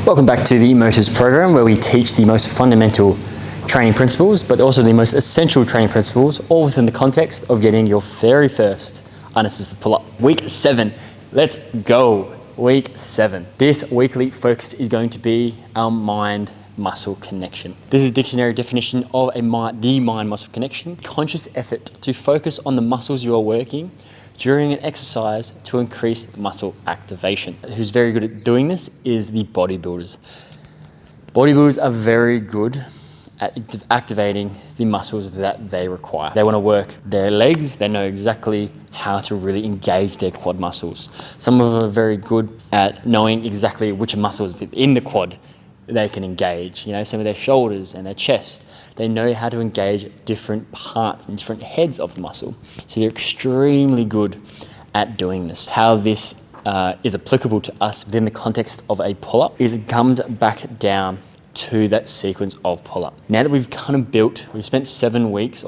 Welcome back to the Motus Program, where we teach the most fundamental training principles, but also the most essential training principles, all within the context of getting your very first unassisted pull-up. Week 7, let's go. Week 7. This weekly focus is going to be our mind-muscle connection. This is a dictionary definition of the mind-muscle connection. Conscious effort to focus on the muscles you are working during an exercise to increase muscle activation. Who's very good at doing this is the bodybuilders. Bodybuilders are very good at activating the muscles that they require. They want to work their legs, they know exactly how to really engage their quad muscles. Some of them are very good at knowing exactly which muscles in the quad they can engage. You know, some of their shoulders and their chest. They know how to engage different parts and different heads of the muscle. So they're extremely good at doing this. How this is applicable to us within the context of a pull-up is gummed back down to that sequence of pull-up. Now that we've kind of we've spent 6 weeks,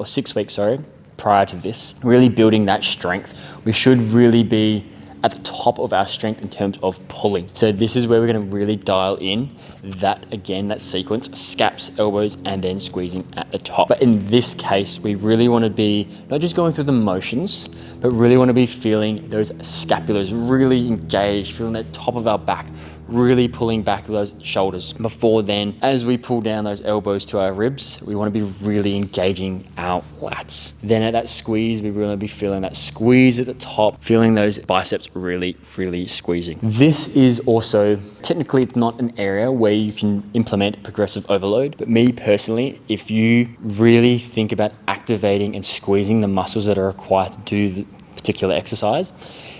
prior to this, really building that strength. We should really be at the top of our strength in terms of pulling. So this is where we're going to really dial in that sequence, scaps, elbows, and then squeezing at the top. But in this case, we really want to be not just going through the motions, but really want to be feeling those scapulars really engaged, feeling that top of our back, really pulling back those shoulders. Before then, as we pull down those elbows to our ribs, we want to be really engaging our lats. Then at that squeeze, we really want to be feeling that squeeze at the top, feeling those biceps really squeezing. This is also technically not an area where you can implement progressive overload, but me personally, if you really think about activating and squeezing the muscles that are required to do the particular exercise,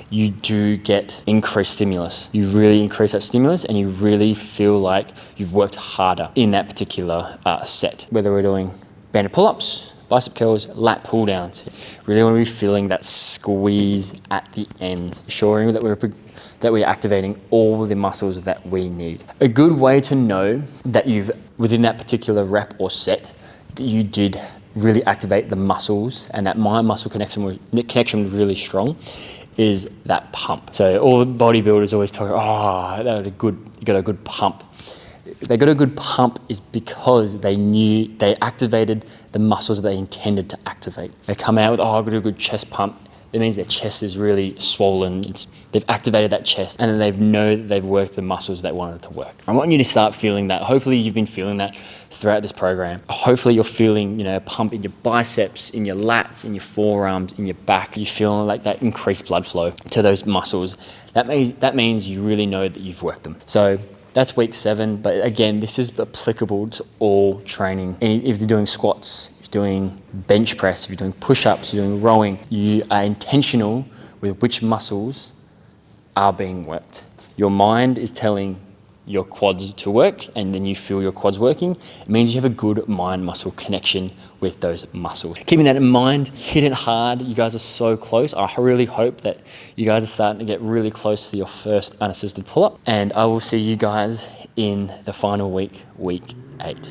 you do get increased stimulus. You really increase that stimulus and you really feel like you've worked harder in that particular set. Whether we're doing banded pull-ups, bicep curls, lat pull downs, really want to be feeling that squeeze at the end, ensuring that we're activating all the muscles that we need. A good way to know that within that particular rep or set, that you did really activate the muscles and that mind-muscle connection was really strong, is that pump. So all the bodybuilders always talk, you got a good pump. They got a good pump is because they activated the muscles that they intended to activate. They come out with, I've got a good chest pump. It means their chest is really swollen. They've activated that chest, and then they know that they've worked the muscles they wanted to work. I want you to start feeling that. Hopefully you've been feeling that throughout this program. Hopefully you're feeling, a pump in your biceps, in your lats, in your forearms, in your back. You're feeling like that increased blood flow to those muscles. That means you really know that you've worked them. So that's week 7, but again, this is applicable to all training. And if you're doing squats, doing bench press, if you're doing push-ups, you're doing rowing, you are intentional with which muscles are being worked. Your mind is telling your quads to work, and then you feel your quads working. It means you have a good mind-muscle connection with those muscles. Keeping that in mind, hit it hard. You guys are so close. I really hope that you guys are starting to get really close to your first unassisted pull-up, and I will see you guys in the final week, week 8.